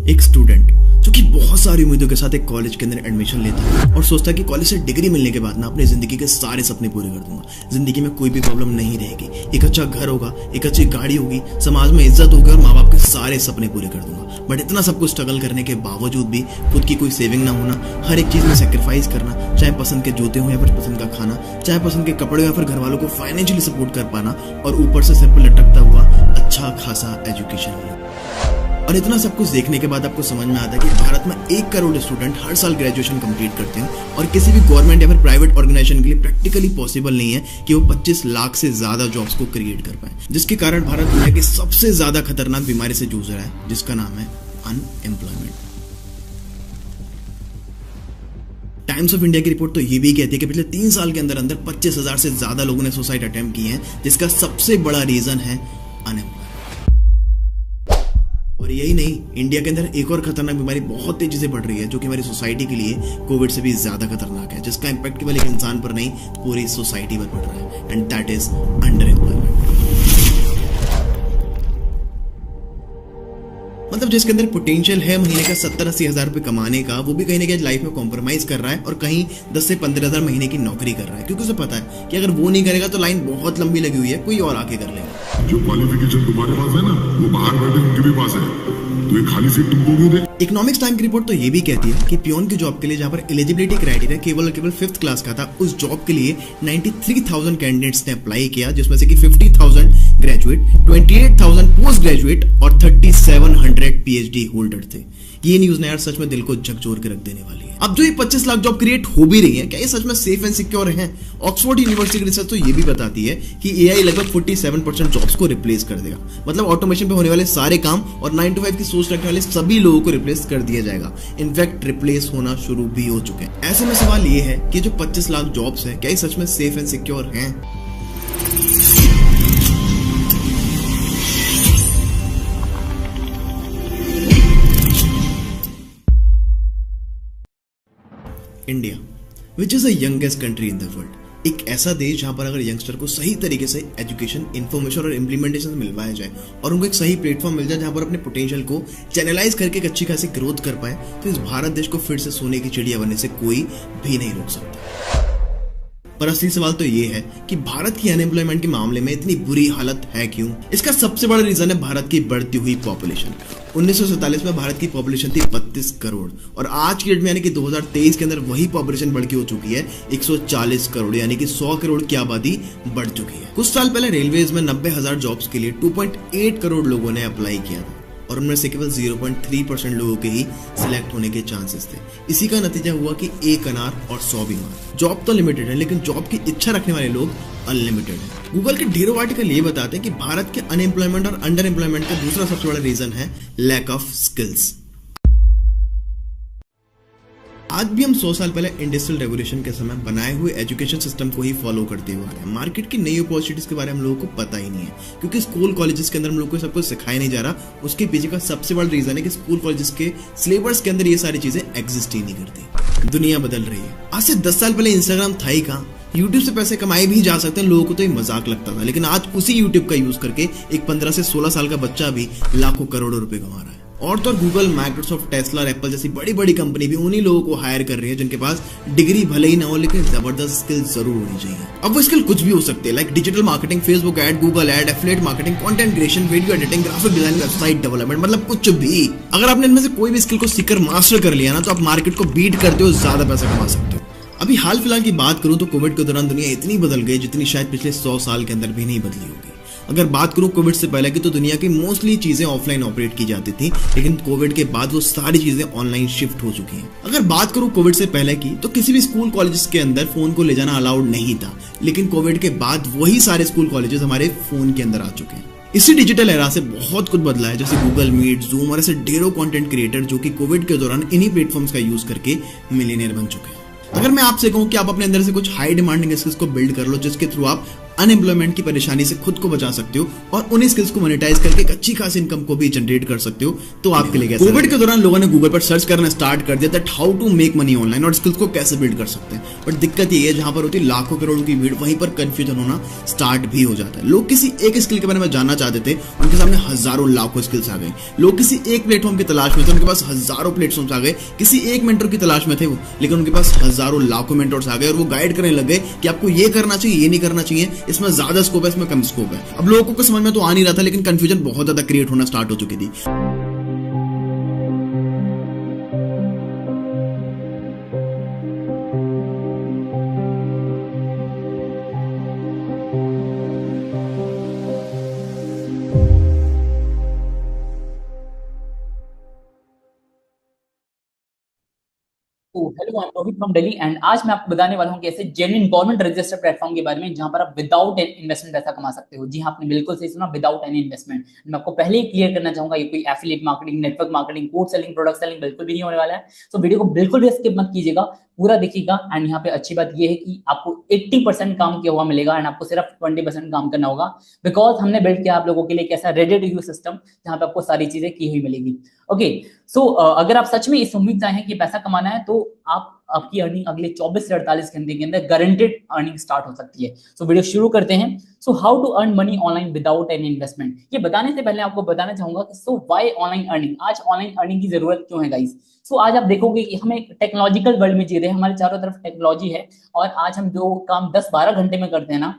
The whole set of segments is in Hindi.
एक स्टूडेंट जो कि बहुत सारी उम्मीदों के साथ एक कॉलेज के अंदर एडमिशन लेता है और सोचता है कि कॉलेज से डिग्री मिलने के बाद ना अपनी जिंदगी के सारे सपने पूरे कर दूंगा, जिंदगी में कोई भी प्रॉब्लम नहीं रहेगी, एक अच्छा घर होगा, एक अच्छी गाड़ी होगी, समाज में इज्जत होगी और माँ बाप के सारे सपने पूरे कर दूंगा। बट इतना सब कुछ स्ट्रगल करने के बावजूद भी खुद की कोई सेविंग ना होना, हर एक चीज में सेक्रीफाइस करना, चाहे पसंद के जूते हो या फिर पसंद का खाना, चाहे पसंद के कपड़े या फिर घर वालों को फाइनेंशियली सपोर्ट कर पाना, और ऊपर से सिर पर लटकता हुआ अच्छा खासा एजुकेशन होना। और इतना सब कुछ देखने के बाद आपको समझ में आता है कि भारत में 1 करोड़ स्टूडेंट हर साल ग्रेजुएशन कंप्लीट करते हैं और किसी भी गवर्नमेंट या फिर प्राइवेट ऑर्गेनाइजेशन के लिए प्रैक्टिकली पॉसिबल नहीं है कि वो 25 लाख से ज्यादा जॉब्स को क्रिएट कर पाए, जिसके कारण भारत दुनिया की सबसे ज्यादा खतरनाक बीमारी से जूझ रहा है, जिसका नाम है अनएम्प्लॉयमेंट। टाइम्स ऑफ इंडिया की रिपोर्ट तो ये भी कहती है कि पिछले 3 साल के अंदर अंदर 25,000 से ज्यादा लोगों ने सुसाइड अटेम्प्ट किए हैं, जिसका सबसे बड़ा रीजन है अनएम्प्लॉयमेंट। और यही नहीं, इंडिया के अंदर एक और खतरनाक बीमारी बहुत तेजी से बढ़ रही है, जो कि हमारी सोसाइटी के लिए कोविड से भी ज्यादा खतरनाक है, जिसका इम्पैक्ट केवल एक इंसान पर नहीं पूरी सोसाइटी पर पड़ रहा है, and that is under employment. मतलब जिसके अंदर पोटेंशियल है महीने का 70-80 हजार रुपए कमाने का, वो भी कहीं ना कहीं लाइफ में कॉम्प्रोमाइज कर रहा है और कहीं 10 से 15 हजार महीने की नौकरी कर रहा है, क्योंकि उसे पता है कि अगर वो नहीं करेगा तो लाइन बहुत लंबी लगी हुई है, कोई और आके कर लेगा। जो क्वालिफिकेशन तुम्हारे पास है ना, वो बाहर बैठे उनके भी पास है, तो ये खाली सीट तुमको क्यों दे? इकोनॉमिक्स टाइम की रिपोर्ट तो ये भी कहती है कि पियोन की जॉब के लिए जहां पर एलिजिबिलिटी क्राइटेरिया केवल 5th क्लास का था, उस जॉब के लिए 93,000 कैंडिडेट्स ने अप्लाई किया, जिसमें से कि 50,000 ग्रेजुएट, 28,000 पोस्ट ग्रेजुएट और 3,700 पीएचडी होल्डर थे। ये न्यूज ने यार सच में दिल को झकझोर के रख देने वाली है। अब जो ये 25 लाख जॉब क्रिएट हो भी रही है, क्या ये सच में सेफ एंड सिक्योर हैं? ऑक्सफोर्ड यूनिवर्सिटी की रिसर्च तो ये भी बताती है कि एआई लगभग 47% जॉब्स को रिप्लेस कर देगा। मतलब ऑटोमेशन पे होने वाले सारे काम और 9 to 5 की सोच रखने वाले सभी लोगों को रिप्लेस कर दिया जाएगा। इनफैक्ट रिप्लेस होना शुरू भी हो चुके हैं। ऐसे में सवाल ये है कि जो 25 लाख जॉब्स है, क्या ये सच में सेफ एंड सिक्योर हैं? India, which is the youngest country in the world, एक ऐसा देश जहां पर अगर यंगस्टर को सही तरीके से एजुकेशन, इन्फॉर्मेशन और इम्प्लीमेंटेशन मिलवाया जाए और उनको एक सही प्लेटफॉर्म मिल जाए जहां पर अपने पोटेंशियल को चैनलाइज करके एक अच्छी खासी ग्रोथ कर पाए, तो इस भारत देश को फिर से सोने की चिड़िया बनने से कोई भी नहीं रोक सकता। पर असली सवाल तो ये है कि भारत की अनएम्प्लॉयमेंट के मामले में इतनी बुरी हालत है क्यों? इसका सबसे बड़ा रीजन है भारत की बढ़ती हुई पॉपुलेशन। 1947 में भारत की पॉपुलेशन थी 32 करोड़ और आज की डेट में यानी कि 2023 के अंदर वही पॉपुलेशन बढ़ के हो चुकी है 140 करोड़, यानी कि 100 करोड़ की आबादी बढ़ चुकी है। कुछ साल पहले रेलवेज में 90,000 जॉब्स के लिए 2.8 करोड़ लोगों ने अप्लाई किया था और उनमें से केवल 0.3% लोगों के ही सिलेक्ट होने के चांसेस थे। इसी का नतीजा हुआ कि 1 अनार और 100 बीमार। जॉब तो लिमिटेड है, लेकिन जॉब की इच्छा रखने वाले लोग अनलिमिटेड है। गूगल के ढेरों आर्टिकल ये बताते हैं कि भारत के अनएम्प्लॉयमेंट और अंडर एम्प्लॉयमेंट का दूसरा सबसे बड़ा रीजन है लैक ऑफ स्किल्स। आज भी हम 100 साल पहले इंडस्ट्रियल रेवोल्यूशन के समय बनाए हुए एजुकेशन सिस्टम को ही फॉलो करते हुए आ रहे हैं। मार्केट की नई अपॉर्चुनिटीज के बारे में हम लोगों को पता ही नहीं है, क्योंकि स्कूल कॉलेजेस के अंदर हम लोगों को सब कुछ सिखाया नहीं जा रहा। उसके पीछे का सबसे बड़ा रीजन है कि स्कूल कॉलेजेस के सिलेबस के अंदर ये सारी चीजें एग्जिस्ट ही नहीं करती। दुनिया बदल रही है। आज से 10 साल पहले इंस्टाग्राम था ही कहाँ, यूट्यूब से पैसे कमाए भी जा सकते हैं, लोगों को तो ये मजाक लगता था, लेकिन आज उसी यूट्यूब का यूज करके एक 15 से 16 साल का बच्चा भी लाखों करोड़ों रुपए कमा रहा है। और तो गूगल, माइक्रोसॉफ्ट, टेस्ला और एप्पल जैसी बड़ी बड़ी कंपनी भी उन्हीं लोगों को हायर कर रही है जिनके पास डिग्री भले ही ना हो, लेकिन जबरदस्त स्किल जरूर होनी चाहिए। अब वो स्किल कुछ भी हो सकते हैं, like digital marketing, Facebook ad, Google ad, affiliate marketing, content creation, video editing, graphic design, website development, मतलब कुछ भी। अगर आपने इनमें से कोई भी स्किल को सीखकर मास्टर कर लिया ना, तो आप मार्केट को बीट करते हो, ज्यादा पैसा कमा सकते हो। अभी हाल फिलहाल की बात करूं तो कोविड के दौरान दुनिया इतनी बदल गई जितनी शायद पिछले 100 साल के अंदर भी नहीं बदली होगी। अगर बात करूं कोविड से पहले की, तो दुनिया की मोस्टली चीजें ऑफलाइन ऑपरेट की जाती थी, लेकिन कोविड के बाद वो सारी चीजें ऑनलाइन शिफ्ट हो चुकी हैं। अगर बात करूं कोविड से पहले की, तो किसी भी स्कूल कॉलेजेस के अंदर फोन को ले जाना अलाउड नहीं था, लेकिन कोविड के बाद वही सारे स्कूल कॉलेजेस हमारे फोन के अंदर आ चुके हैं। इसी डिजिटल एरा से बहुत कुछ बदला है, जैसे गूगल मीट, जूम और ऐसे ढेरों कंटेंट क्रिएटर जो कि कोविड के दौरान इन्हीं प्लेटफॉर्म्स का यूज करके मिलियनेयर बन चुके हैं। अगर मैं आपसे कहूं कि आप अपने अंदर से कुछ हाई डिमांडिंग स्किल्स को बिल्ड कर लो, जिसके थ्रू आप अनएम्प्लॉयमेंट की परेशानी से खुद को बचा सकते हो और उन्हीं स्किल्स को मोनेटाइज करके एक अच्छी खासी इनकम को भी जनरेट कर सकते हो। तो आपके लिए कैसा? कोविड के दौरान लोगों ने गूगल पर सर्च करना स्टार्ट कर दिया that how to make money online और स्किल्स को कैसे बिल्ड कर सकते हैं। बट दिक्कत ये है, जहां पर होती है लाखों करोड़ों की भीड़, वहीं पर कंफ्यूजन होना स्टार्ट भी हो जाता है। लोग किसी एक स्किल के बारे में जानना चाहते थे, उनके सामने हजारों लाखों स्किल्स आ गए। लोग किसी एक प्लेटफॉर्म की तलाश में थे, उनके पास हजारों प्लेटफॉर्म्स आ गए। किसी एक मेंटर की तलाश में थे वो, लेकिन उनके पास हजारों लाखों मेंटर्स आ गए और वो गाइड करने लग गए कि आपको ये करना चाहिए, ये नहीं करना चाहिए, इसमें ज्यादा स्कोप है, इसमें कम स्कोप है। अब लोगों को समझ में तो आ नहीं रहा था, लेकिन कंफ्यूजन बहुत ज्यादा क्रिएट होना स्टार्ट हो चुकी थी। Hello, I am Rohit from Delhi and आज मैं आपको बताने वाला हूँ कि ऐसे जेन्युइन गवर्नमेंट रजिस्टर्ड प्लेटफॉर्म के बारे में जहां पर आप विदाउट एन इन्वेस्टमेंट पैसा कमा सकते हो। जी हाँ, आपने बिल्कुल सही सुना, विदाउट एनी इन्वेस्टमेंट। मैं आपको पहले ही क्लियर करना चाहूंगा, ये कोई affiliate marketing, network marketing, course selling, product selling बिल्कुल भी नहीं होने वाला है। तो वीडियो को बिल्कुल भी स्किप मत कीजिएगा, पूरा देखिएगा। एंड यहाँ पे अच्छी बात ये है कि आपको 80% काम किया हुआ मिलेगा एंड आपको सिर्फ 20% काम करना होगा, बिकॉज हमने बिल्ड किया आप लोगों के लिए एक ऐसा रेडी टू यूज सिस्टम जहाँ पे आपको सारी चीजें की हुई मिलेगी। ओके, सो अगर आप सच में इस उम्मीद से आए हैं कि पैसा कमाना है, तो आपकी अर्निंग अगले 24 से 48 घंटे के अंदर गारंटेड अर्निंग स्टार्ट हो सकती है। सो वीडियो शुरू करते हैं। So how to earn money online without any investment. ये बताने से पहले आपको बताना चाहूंगा कि सो व्हाई ऑनलाइन अर्निंग, आज ऑनलाइन अर्निंग की जरूरत क्यों है गाइस। सो आज आप देखोगे कि हम एक टेक्नोलॉजिकल वर्ल्ड में जी रहे हैं, हमारे चारों तरफ टेक्नोलॉजी है और आज हम जो काम 10-12 घंटे में करते हैं ना,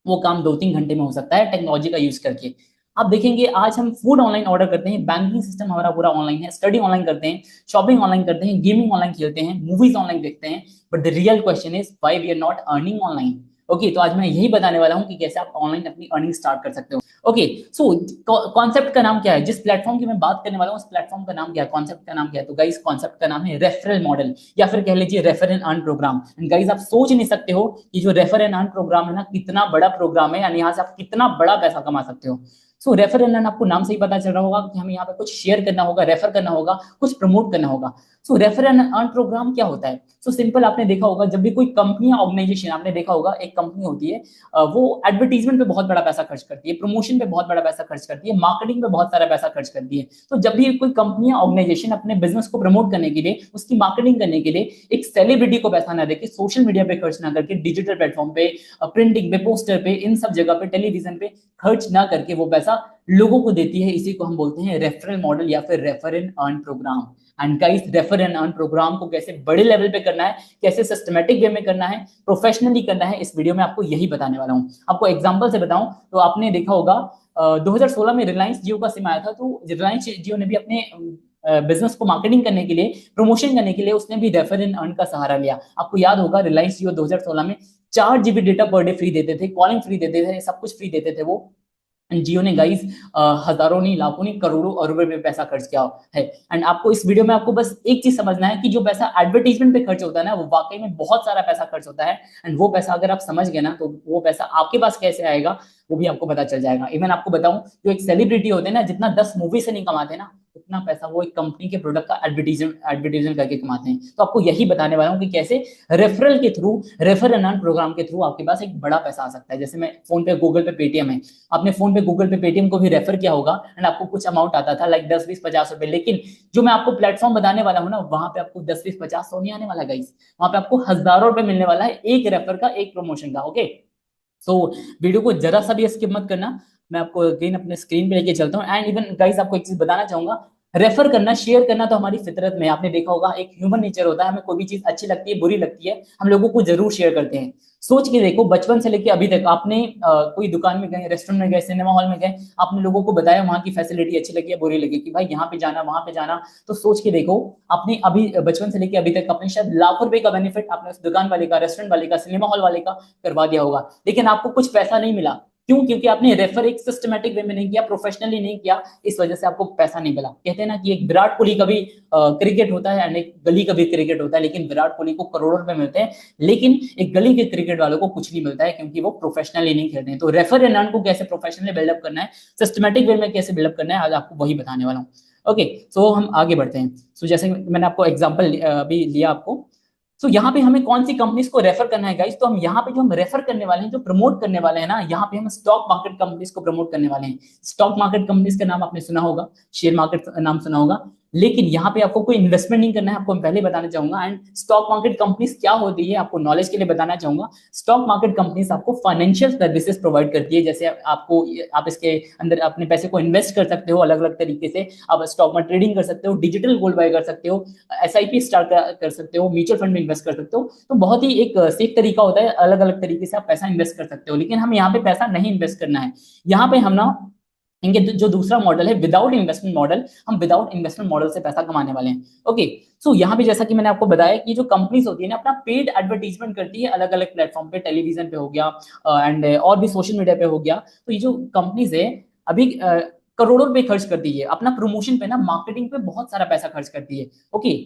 वो काम 2-3 घंटे में हो सकता है टेक्नोलॉजी का यूज करके। आप देखेंगे आज हम फूड ऑनलाइन ऑर्डर करते हैं, बैंकिंग सिस्टम हमारा पूरा ऑनलाइन है, स्टडी ऑनलाइन करते हैं, शॉपिंग ऑनलाइन करते हैं, गेमिंग ऑनलाइन खेलते हैं, मूवीज ऑनलाइन देखते हैं। But the real question is why we are not earning online. Okay, तो आज मैं यही बताने वाला हूँ कि कैसे आप ऑनलाइन अपनी अर्निंग स्टार्ट कर सकते हो। ओके, सो कॉन्सेप्ट का नाम क्या है, जिस प्लेटफॉर्म की मैं बात करने वाला हूँ उस प्लेटफॉर्म का नाम क्या है, कॉन्सेप्ट का नाम क्या है। तो गाइस कॉन्सेप्ट का नाम है रेफरल मॉडल, या फिर कह लीजिए refer and earn programme. And guys आप सोच नहीं सकते हो कि जो रेफर एंड अर्न प्रोग्राम है ना, कितना बड़ा प्रोग्राम है, यानी यहाँ से आप कितना बड़ा पैसा कमा सकते हो। सो रेफर एंड अर्न, आपको नाम से ही पता चल रहा होगा कि हमें यहाँ पे कुछ शेयर करना होगा, रेफर करना होगा, कुछ प्रमोट करना होगा। सो रेफर एंड अर्न प्रोग्राम क्या होता है। सो सिंपल, आपने देखा होगा जब भी कोई कंपनी या ऑर्गेनाइजेशन, आपने देखा होगा एक कंपनी होती है, वो एडवर्टीजमेंट पे बहुत बड़ा पैसा खर्च करती है, प्रमोशन पे बहुत बड़ा पैसा खर्च करती है, मार्केटिंग पे बहुत सारा पैसा खर्च करती है। तो जब भी कोई कंपनी या ऑर्गेनाइजेशन अपने बिजनेस को प्रमोट करने के लिए, उसकी मार्केटिंग करने के लिए एक सेलिब्रिटी को पैसा ना देके, सोशल मीडिया पे खर्च ना करके, डिजिटल प्लेटफॉर्म पे, प्रिंटिंग पे, पोस्टर पे, इन सब जगह पे, टेलीविजन पे खर्च ना करके वो पैसा लोगों को देती है। इसी को हम बोलते हैं रेफरल मॉडल या फिर refer and earn programme. And guys, refer and earn programme को कैसे बड़े लेवल पे करना है, कैसे सिस्टमैटिक वे में करना है, प्रोफेशनली करना है, इस वीडियो में आपको यही बताने वाला हूं। आपको एग्जांपल से बताऊं तो आपने देखा होगा 2016 में रिलायंस जियो का सिम आया था, तो रिलायंस जियो ने भी अपने बिजनेस को मार्केटिंग करने के लिए, प्रमोशन करने के लिए, उसने भी रेफर एंड अर्न का सहारा लिया। आपको याद होगा रिलायंस जियो 2016 में 4 GB data per day free देते थे, कॉलिंग फ्री देते थे, सब कुछ फ्री देते थे वो। जियो ने गाइस हजारों नहीं, लाखों नहीं, करोड़ों अरबों में पैसा खर्च किया है। एंड आपको इस वीडियो में आपको बस एक चीज समझना है कि जो पैसा एडवर्टीजमेंट पे खर्च होता है ना, वो वाकई में बहुत सारा पैसा खर्च होता है। एंड वो पैसा अगर आप समझ गए ना, तो वो पैसा आपके पास कैसे आएगा वो भी आपको पता चल जाएगा। इवन आपको बताऊं, जो एक सेलिब्रिटी होते हैं ना, जितना 10 मूवी से नहीं कमाते ना, उतना पैसा वो एक कंपनी के प्रोडक्ट का एडवर्टीजमेंट करके कमाते हैं। तो आपको यही बताने वाला हूँ कि कैसे रेफरल के through, refer and earn programme के थ्रू आपके पास एक बड़ा पैसा आ सकता है। जैसे मैं फोन पे, गूगल पे, पेटीएम है, आपने फोन पे, गूगल पे, पेटीएम को भी रेफर किया होगा एंड आपको कुछ अमाउंट आता था, लाइक 10, 20, 50 रुपए। लेकिन जो मैं आपको प्लेटफॉर्म बताने वाला हूँ ना, वहां पे आपको 10, 20, 50, 100 नहीं आने वाला गाइस, वहां पे आपको हजारों रुपए मिलने वाला है, एक रेफर का, एक प्रमोशन का। ओके, सो वीडियो को जरा सा भी स्किप मत करना, मैं आपको अगेन अपने स्क्रीन पे लेके चलता हूँ। एंड इवन गाइस आपको एक चीज बताना चाहूंगा, रेफर करना, शेयर करना तो हमारी फितरत में, आपने देखा होगा एक ह्यूमन नेचर होता है, हमें कोई भी चीज अच्छी लगती है, बुरी लगती है, हम लोगों को जरूर शेयर करते हैं। सोच के देखो, बचपन से लेके अभी तक आपने कोई दुकान में गए, रेस्टोरेंट में गए, सिनेमा हॉल में गए, आपने लोगों को बताया वहां की फैसिलिटी अच्छी लगी है, बुरी लगी, कि भाई यहाँ पे जाना, वहां पे जाना। तो सोच के देखो, आपने अभी बचपन से लेके अभी तक अपने शायद लाखों रुपए का बेनिफिट आपने उस दुकान वाले का, रेस्टोरेंट वाले का, सिनेमा हॉल वाले का करवा दिया होगा, लेकिन आपको कुछ पैसा नहीं मिला। क्यों? क्योंकि आपने रेफर एक सिस्टमेटिक वे में नहीं किया, प्रोफेशनली नहीं किया, इस वजह से आपको पैसा नहीं मिला। कहते हैं ना कि एक विराट कोहली का भी क्रिकेट होता है एंड एक गली का भी क्रिकेट होता है, लेकिन विराट कोहली को करोड़ों रुपए मिलते हैं, लेकिन एक गली के क्रिकेट वालों को कुछ नहीं मिलता है, क्योंकि वो प्रोफेशनली नहीं खेलते हैं। तो रेफर एंड अर्न को कैसे प्रोफेशनली बिल्डअप करना है, सिस्टमेटिक वे में कैसे बिल्डअप करना है, आज आपको वही बताने वाला हूँ। ओके, सो हम आगे बढ़ते हैं। सो जैसे मैंने आपको एग्जाम्पल अभी लिया आपको, सो यहाँ पे हमें कौन सी कंपनीज को रेफर करना है गाइस, तो हम यहाँ पे जो हम रेफर करने वाले हैं, जो प्रमोट करने वाले हैं ना, यहाँ पे हम स्टॉक मार्केट कंपनीज को प्रमोट करने वाले हैं। स्टॉक मार्केट कंपनीज का नाम आपने सुना होगा, शेयर मार्केट नाम सुना होगा, लेकिन यहाँ पे आपको कोई इन्वेस्टमेंट नहीं करना है, आपको मैं पहले बताना चाहूंगा। एंड स्टॉक मार्केट कंपनीज क्या होती है आपको नॉलेज के लिए बताना चाहूंगा। स्टॉक मार्केट कंपनीज आपको फाइनेंशियल सर्विसेज प्रोवाइड करती है, जैसे आपको, आप इसके अंदर अपने पैसे को इन्वेस्ट कर सकते हो अलग अलग तरीके से, आप स्टॉक में ट्रेडिंग कर सकते हो, डिजिटल गोल्ड बाय कर सकते हो, एसआईपी स्टार्ट कर सकते हो, म्यूचुअल फंड में इन्वेस्ट कर सकते हो। तो बहुत ही एक सेफ तरीका होता है, अलग अलग तरीके से आप पैसा इन्वेस्ट कर सकते हो। लेकिन हम यहाँ पे पैसा नहीं इन्वेस्ट करना है, यहाँ पे हम ना इनके जो दूसरा मॉडल है विदाउट इन्वेस्टमेंट मॉडल, हम विदाउट इन्वेस्टमेंट मॉडल से पैसा कमाने वाले हैं। ओके, सो यहाँ पे जैसा कि मैंने आपको बताया कि जो कंपनीज होती है ना, अपना पेड एडवर्टीजमेंट करती है अलग अलग प्लेटफॉर्म पे, टेलीविजन पे हो गया एंड और भी सोशल मीडिया पे हो गया। तो ये जो कंपनीज है अभी करोड़ों रुपए खर्च करती है अपना प्रमोशन पे ना, मार्केटिंग पे बहुत सारा पैसा खर्च करती है। ओके,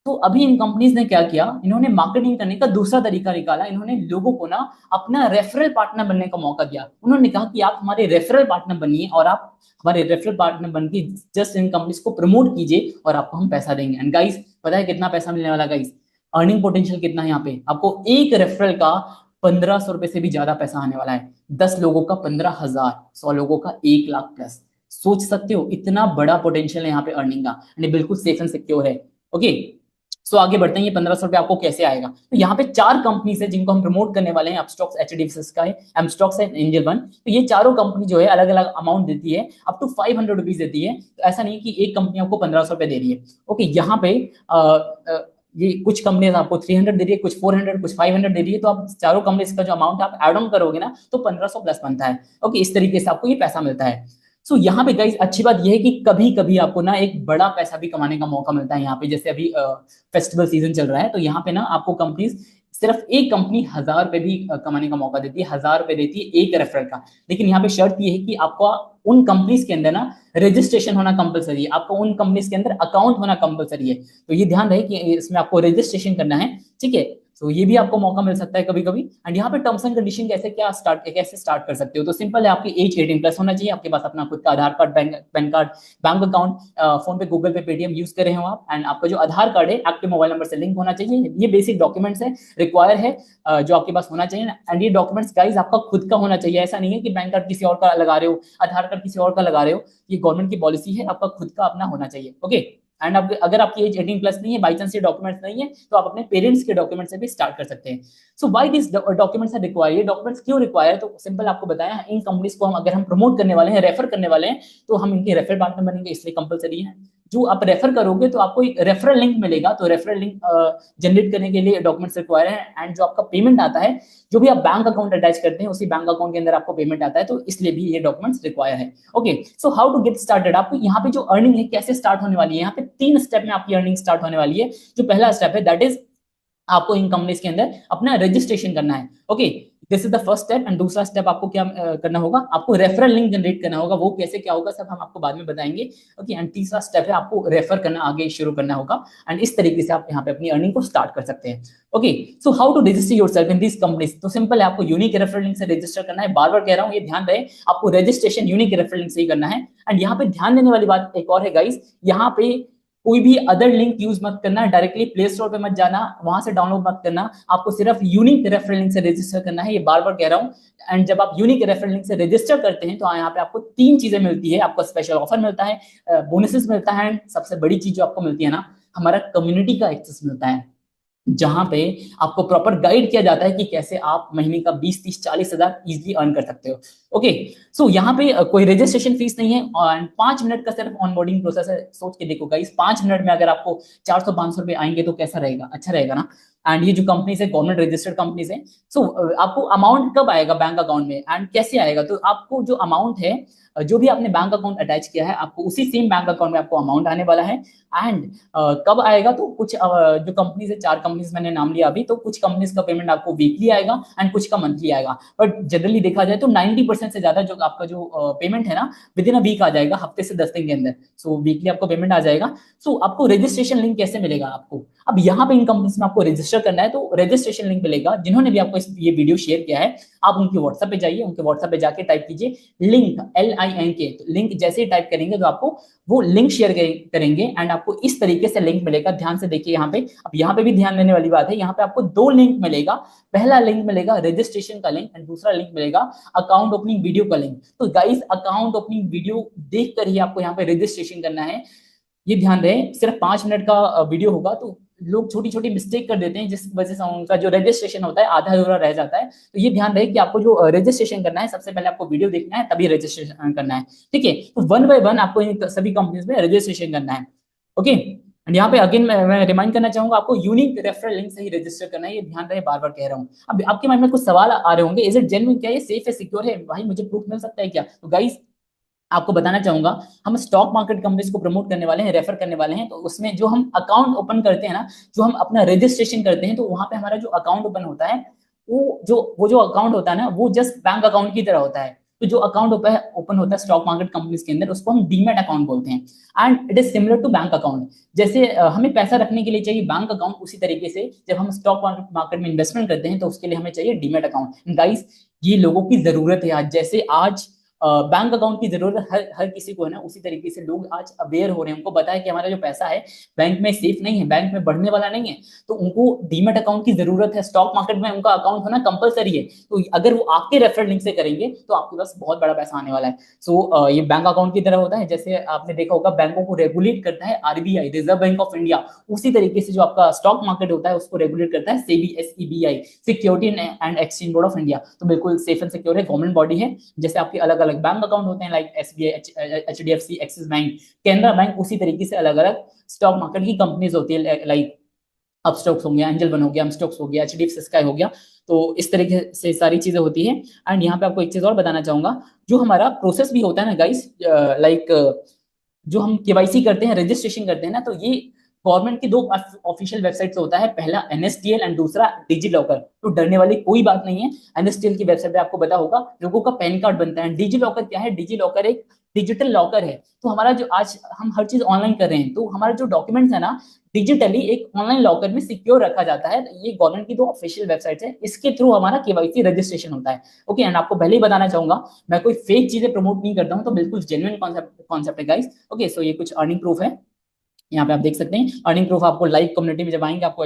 तो अभी इन कंपनीज ने क्या किया, इन्होंने मार्केटिंग करने का दूसरा तरीका निकाला, इन्होंने लोगों को ना अपना रेफरल पार्टनर बनने का मौका दिया। उन्होंने कहा कि आप हमारे रेफरल पार्टनर बनिए और आप हमारे रेफरल पार्टनर बन के जस्ट इन कंपनीज को प्रमोट कीजिए और आपको हम पैसा देंगे। एंड गाइस पता है कितना पैसा मिलने वाला गाइस, अर्निंग पोटेंशियल कितना है यहाँ पे, आपको एक रेफरल का 1500 रुपए से भी ज्यादा पैसा आने वाला है। 10 लोगों का 15,000, 100 लोगों का 1 लाख प्लस। सोच सकते हो इतना बड़ा पोटेंशियल है यहाँ पे अर्निंग का, एंड बिल्कुल सेफ एंड सिक्योर है। ओके, सो आगे बढ़ते हैं, ये 1500 रुपए आपको कैसे आएगा। तो यहाँ पे 4 कंपनीज है जिनको हम प्रमोट करने वाले हैं, अपस्टॉक्स, एचडीएफसी का है, एमस्टॉक्स है, एंजल वन। तो ये चारों कंपनी जो है अलग अलग अमाउंट देती है, अप टू 500 रुपीज देती है। तो ऐसा नहीं कि एक कंपनी आपको 1500 रुपए दे रही है। ओके, यहाँ पे ये कुछ कंपनीज आपको 300 दे रही है, कुछ 400, कुछ 500 दे रही है। तो आप चारों कंपनीज का जो अमाउंट आप एड ऑन करोगे ना, तो 1500 प्लस बनता है। ओके, इस तरीके से आपको ये पैसा मिलता है। सो यहाँ पे गाइस अच्छी बात यह है कि कभी कभी आपको ना एक बड़ा पैसा भी कमाने का मौका मिलता है। यहाँ पे जैसे अभी फेस्टिवल सीजन चल रहा है, तो यहाँ पे ना आपको कंपनीज, सिर्फ एक कंपनी 1000 रुपए भी कमाने का मौका देती है, 1000 रुपए देती है एक रेफरल का। लेकिन यहाँ पे शर्त ये है कि आपको उन कंपनीज के अंदर ना रजिस्ट्रेशन होना कंपलसरी है, आपको उन कंपनीज के अंदर अकाउंट होना कंपलसरी है। तो ये ध्यान रहे कि इसमें आपको रजिस्ट्रेशन करना है, ठीक है। तो ये भी आपको मौका मिल सकता है कभी कभी। एंड यहाँ पे टर्म्स एंड कंडीशन कैसे स्टार्ट कर सकते हो, तो सिंपल है, आपकी एज 18 प्लस होना चाहिए, आपके पास अपना खुद का Aadhaar card, PAN card, bank account, PhonePe, Google Pay, Paytm use कर रहे हो आप, एंड आपका जो आधार कार्ड है एक्टिव मोबाइल नंबर से लिंक होना चाहिए। ये बेसिक डॉक्यूमेंट्स है, रिक्वायर है, जो आपके पास होना चाहिए। एंड ये डॉक्यूमेंट्स गाइज आपका खुद का होना चाहिए, ऐसा नहीं है कि बैंक कार्ड किसी और का लगा रहे हो, आधार कार्ड किसी और का लगा रहे हो। ये गवर्नमेंट की पॉलिसी है, आपका खुद का अपना होना चाहिए। ओके, एंड अगर आपकी एज 18 प्लस नहीं है, बाई चांस ये डॉक्यूमेंट्स नहीं है, तो आप अपने पेरेंट्स के डॉक्यूमेंट से भी स्टार्ट कर सकते हैं। So why this documents are required, ये डॉक्यूमेंट्स क्यों रिक्वायर है, तो सिंपल आपको बताया, इन कंपनीज को हम अगर हम प्रमोट करने वाले हैं, रेफर करने वाले हैं, तो हम इनके रेफर पार्टनर बनेंगे, इसलिए कंपलसरी है। जो आप रेफर करोगे तो आपको एक रेफरल लिंक मिलेगा, तो रेफरल लिंक जनरेट करने के लिए डॉक्यूमेंट्स रिक्वायर है। एंड जो आपका पेमेंट आता है, जो भी आप बैंक अकाउंट अटैच करते हैं, उसी बैंक अकाउंट के अंदर आपको पेमेंट आता है, तो इसलिए भी ये डॉक्यूमेंट्स रिक्वायर है। Okay, so how to get started, आपको यहाँ पे जो अर्निंग है कैसे स्टार्ट होने वाली है, यहाँ पे 3 स्टेप में आपकी अर्निंग स्टार्ट होने वाली है। जो पहला स्टेप है दैट इज आपको इन कंपनीज के अंदर अपना रजिस्ट्रेशन करना है। Okay, this is the first step. And दूसरा स्टेप आपको क्या करना होगा, आपको रेफरल लिंक जनरेट करना होगा, वो कैसे क्या होगा सब हम आपको बाद में बताएंगे। ओके, एंड तीसरा स्टेप है आपको रेफर करना, आगे शुरू करना होगा। एंड इस तरीके से आप यहाँ पे अपनी अर्निंग को स्टार्ट कर सकते हैं। Okay, so how to register yourself in this companies, तो सिंपल है, आपको यूनिक रेफरल लिंक से रजिस्टर करना है। बार बार कह रहा हूँ, ये ध्यान रहे, आपको रजिस्ट्रेशन यूनिक रेफरल लिंक से ही करना है। एंड यहाँ पे ध्यान देने वाली बात एक और है गाइस, यहाँ पे कोई भी अदर लिंक यूज मत करना, डायरेक्टली प्ले स्टोर पे मत जाना, वहां से डाउनलोड मत करना, आपको सिर्फ यूनिक रेफरल लिंक से रजिस्टर करना है, ये बार बार कह रहा हूं। एंड जब आप यूनिक रेफरल लिंक से रजिस्टर करते हैं, तो यहाँ पे आपको 3 चीजें मिलती है, आपको स्पेशल ऑफर मिलता है, बोनसेस मिलता है, एंड सबसे बड़ी चीज जो आपको मिलती है ना, हमारा कम्युनिटी का एक्सेस मिलता है, जहां पे आपको प्रॉपर गाइड किया जाता है कि कैसे आप महीने का 20, 30, 40 हजार इजिली अर्न कर सकते हो। ओके, सो यहाँ पे कोई रजिस्ट्रेशन फीस नहीं है, और 5 मिनट का सिर्फ ऑनबोर्डिंग प्रोसेस है। सोच के देखो गाइस, 5 मिनट में अगर आपको 400-500 रुपए आएंगे तो कैसा रहेगा, अच्छा रहेगा ना। एंड ये जो कंपनीज है गवर्नमेंट रजिस्टर्ड कंपनीज है। सो आपको अमाउंट कब आएगा बैंक अकाउंट में, एंड कैसे आएगा, तो आपको जो अमाउंट है, जो भी आपने बैंक अकाउंट अटैच किया है, आपको उसी सेम बैंक अकाउंट में आपको अमाउंट आने वाला है। एंड कब आएगा, तो कुछ जो कंपनीज है, 4 कंपनीज मैंने नाम लिया अभी, तो कुछ कंपनीज का पेमेंट आपको वीकली आएगा एंड कुछ का मंथली आएगा। बट जनरली देखा जाए तो 90% से ज्यादा जो आपका जो पेमेंट है ना, विद इन अ वीक आ जाएगा, हफ्ते से 10 दिन के अंदर। सो वीकली आपको पेमेंट आ जाएगा। सो आपको रजिस्ट्रेशन लिंक कैसे मिलेगा आपको, अब यहाँ पे इन कंपनीज में आपको रजिस्टर रजिस्टर करना है तो रजिस्ट्रेशन लिंक मिलेगा। जिन्होंने भी आपको ये वीडियो शेयर किया है, आप उनके व्हाट्सएप पे जाइए, उनके व्हाट्सएप पे जाके टाइप कीजिए लिंक, LINK। तो लिंक जैसे ही टाइप करेंगे तो आपको वो लिंक शेयर करेंगे एंड आपको इस तरीके से लिंक मिलेगा। ध्यान से देखिए यहाँ पे, अब यहाँ पे भी ध्यान देने वाली बात है, यहाँ पे आपको 2 लिंक मिलेगा। पहला लिंक मिलेगा रजिस्ट्रेशन का लिंक एंड दूसरा लिंक मिलेगा अकाउंट ओपनिंग वीडियो का लिंक। तो गाइस अकाउंट ओपनिंग वीडियो देख कर ही आपको यहाँ पे रजिस्ट्रेशन करना है। ये ध्यान रहे, सिर्फ 5 मिनट का वीडियो होगा, तो लोग छोटी छोटी मिस्टेक कर देते हैं जिस वजह से उनका जो रजिस्ट्रेशन होता है आधा अधूरा रह जाता है। तो ये ध्यान रहे कि आपको जो रजिस्ट्रेशन करना है, सबसे पहले आपको वीडियो देखना है तभी रजिस्ट्रेशन करना है, ठीक है। तो 1 बाय 1 आपको इन सभी कंपनीज में रजिस्ट्रेशन करना है, ओके। एंड यहाँ पे अगेन मैं रिमाइंड करना चाहूंगा, आपको यूनिक रेफरल लिंक से ही रजिस्टर करना है। ये ध्यान रहे, बार बार कह रहा हूँ। अब आपके माइंड में कुछ सवाल आ रहे होंगे, इज इट जेन्युइन, क्या ये सेफ है, सिक्योर है, भाई मुझे प्रूफ मिल सकता है क्या? तो गाइस आपको बताना चाहूंगा, हम स्टॉक मार्केट कंपनीज को प्रमोट करने वाले हैं, रेफर करने वाले हैं। तो उसमें जो हम अकाउंट ओपन करते हैं ना, जो हम अपना रजिस्ट्रेशन करते हैं, तो वहां पे हमारा जो अकाउंट ओपन होता है, वो जो अकाउंट होता है ना, वो जस्ट बैंक अकाउंट की तरह होता है। तो जो अकाउंट ओपन होता है स्टॉक मार्केट कंपनीज के अंदर, उसको हम डीमैट अकाउंट बोलते हैं and it is similar to bank account. जैसे हमें पैसा रखने के लिए चाहिए बैंक अकाउंट, उसी तरीके से जब हम स्टॉक मार्केट में इन्वेस्टमेंट करते हैं तो उसके लिए हमें चाहिए डीमैट अकाउंट। गाइस ये लोगों की जरूरत है आज, जैसे आज बैंक अकाउंट की जरूरत हर किसी को है ना, उसी तरीके से लोग आज अवेयर हो रहे हैं। उनको पता है कि हमारा जो पैसा है बैंक में सेफ नहीं है, बैंक में बढ़ने वाला नहीं है, तो उनको डीमैट अकाउंट की जरूरत है। स्टॉक मार्केट में उनका अकाउंट होना कंपलसरी है। तो अगर वो आपके रेफरल लिंक से करेंगे तो आपके पास बहुत बड़ा पैसा आने वाला है। सो ये बैंक अकाउंट की तरह होता है। जैसे आपने देखा होगा बैंकों को रेगुलेट करता है RBI, reserve bank of India, उसी तरीके से जो आपका स्टॉक मार्केट होता है उसको रेगुलेट करता है SEBI, security and exchange board of India. तो बिल्कुल सेफ एंड सिक्योर है, गवर्नमेंट बॉडी है। जैसे आपके अलग अलग बैंक अकाउंट होते हैं like SBI, HDFC, axis bank, Canara bank, उसी तरीके से अलग अलग स्टॉक मार्केट की कंपनीज होती है लाइक अपस्टॉक्स हो गया, एंजल वन हो गया, एमस्टॉक्स हो गया, HDFC स्काई हो गया। तो इस तरीके से सारी चीजें होती है। एंड यहाँ पे आपको एक चीज और बताना चाहूंगा, जो हमारा प्रोसेस भी होता है ना गाइस, लाइक जो हम KYC करते हैं, रजिस्ट्रेशन करते हैं ना, तो ये गवर्नमेंट की 2 ऑफिशियल वेबसाइट्स होता है, पहला NSDL एंड दूसरा डिजी लॉकर। तो डरने वाली कोई बात नहीं है। NSDL की वेबसाइट पे आपको पता होगा लोगों का पैन कार्ड बनता है। डिजी लॉकर क्या है? डिजी लॉकर एक डिजिटल लॉकर है। तो हमारा जो आज हम हर चीज ऑनलाइन कर रहे हैं, तो हमारा जो डॉक्यूमेंट्स है ना, डिजिटली एक ऑनलाइन लॉकर में सिक्योर रखा जाता है। ये गवर्नमेंट की 2 ऑफिशियल वेबसाइट है, इसके थ्रू हमारा KYC रजिस्ट्रेशन होता है, ओके। एंड आपको पहले ही बताना चाहूंगा, मैं कोई फेक चीजें प्रमोट नहीं करता हूँ, तो बिल्कुल जेन्युइन कॉन्सेप्ट है गाइस, ओके। सो ये कुछ अर्निंग प्रूफ है, यहाँ पे आप देख सकते हैं। अर्निंग प्रूफ आपको लाइव कम्युनिटी में जब आएंगे आपको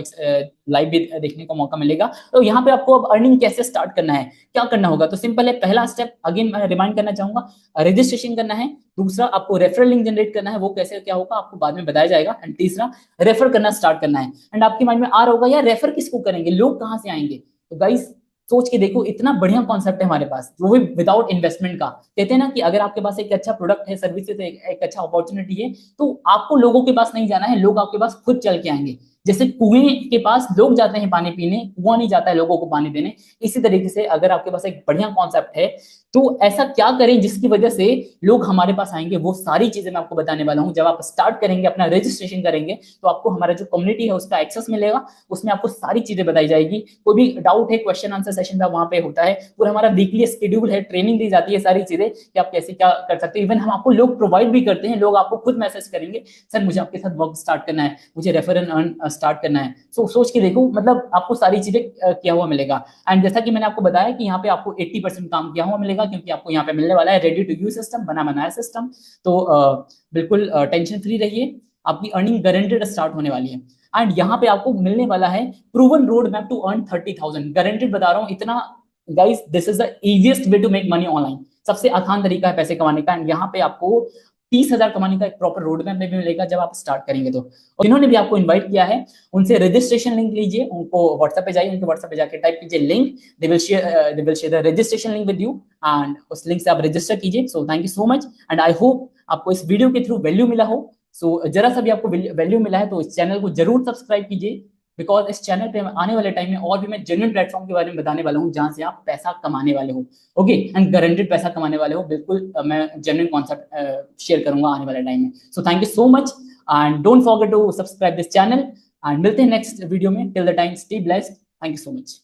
लाइव भी देखने को मौका मिलेगा। तो यहाँ पे आपको अब अर्निंग कैसे स्टार्ट करना है, क्या करना होगा? तो सिंपल है, पहला स्टेप अगेन मैं रिमाइंड करना चाहूंगा, रजिस्ट्रेशन करना है। दूसरा आपको रेफरल लिंक जनरेट करना है, वो कैसे क्या होगा आपको बाद में बताया जाएगा। एंड तीसरा रेफर करना स्टार्ट करना है। एंड आपके माइंड में आ रहा होगा यार रेफर किसको करेंगे, लोग कहाँ से आएंगे? तो गाइस सोच के देखो, इतना बढ़िया कॉन्सेप्ट है हमारे पास, वो भी विदाउट इन्वेस्टमेंट का। कहते हैं ना कि अगर आपके पास एक अच्छा प्रोडक्ट है, सर्विसेज है, एक अच्छा अपॉर्चुनिटी है, तो आपको लोगों के पास नहीं जाना है, लोग आपके पास खुद चल के आएंगे। जैसे कुएं के पास लोग जाते हैं पानी पीने, कुआं नहीं जाता है लोगों को पानी देने। इसी तरीके से अगर आपके पास एक बढ़िया कॉन्सेप्ट है, तो ऐसा क्या करें जिसकी वजह से लोग हमारे पास आएंगे, वो सारी चीजें मैं आपको बताने वाला हूं। जब आप स्टार्ट करेंगे, अपना रजिस्ट्रेशन करेंगे, तो आपको हमारा जो कम्युनिटी है उसका एक्सेस मिलेगा, उसमें आपको सारी चीजें बताई जाएगी। कोई भी डाउट है, क्वेश्चन आंसर सेशन का वहां पे होता है, पूरा हमारा वीकली शेड्यूल है, ट्रेनिंग दी जाती है, सारी चीजें कि आप कैसे क्या कर सकते हैं। इवन हम आपको लोग प्रोवाइड भी करते हैं, लोग आपको खुद मैसेज करेंगे, सर मुझे आपके साथ वर्क स्टार्ट करना है, मुझे रेफर एंड अर्न स्टार्ट करना है। सो सोच के देखो, मतलब आपको सारी चीजें किया हुआ मिलेगा। एंड जैसा कि मैंने आपको बताया कि यहाँ पे आपको 80% काम किया हुआ मिलेगा, क्योंकि आपको यहाँ पे मिलने वाला है रेडी टू यूज सिस्टम, बना बनाया सिस्टम। तो बिल्कुल टेंशन फ्री रहिए, आपकी अर्निंग गारंटेड स्टार्ट होने वाली है। एंड यहाँ पे आपको मिलने वाला है proven road map to earn 30,000, guaranteed बता रहा हूँ इतना guys. This is the easiest way to make money online, सबसे आसान तरीका है पैसे कमाने का। एंड यहाँ पे आपको 30,000 कमाने का एक प्रॉपर रोड मैप में भी मिलेगा जब आप स्टार्ट करेंगे तो। और जिन्होंने भी आपको इनवाइट किया है, उनसे रजिस्ट्रेशन लिंक लीजिए, उनको व्हाट्सएप पे जाइए, उनके व्हाट्सएप पे जाके टाइप कीजिए link, they will share the registration link with you, and उस लिंक से आप रजिस्टर कीजिए। सो thank you so much, and I hope आपको इस वीडियो के थ्रू वैल्यू मिला हो। सो जरा सा भी आपको वैल्यू मिला है तो इस चैनल को जरूर सब्सक्राइब कीजिए, बिकॉज इस चैनल पे आने वाले टाइम में और भी मैं जेन्युइन प्लेटफॉर्म के बारे में बताने वाला हूँ, जहां से आप पैसा कमाने वाले हो, ओके, एंड गारंटेड पैसा कमाने वाले हो। बिल्कुल मैं जेन्युइन कॉन्सेप्ट शेयर करूंगा आने वाले टाइम में। So thank you so much, and don't forget to subscribe this channel, and मिलते हैं नेक्स्ट वीडियो में। Till the time stay blessed, thank you so much.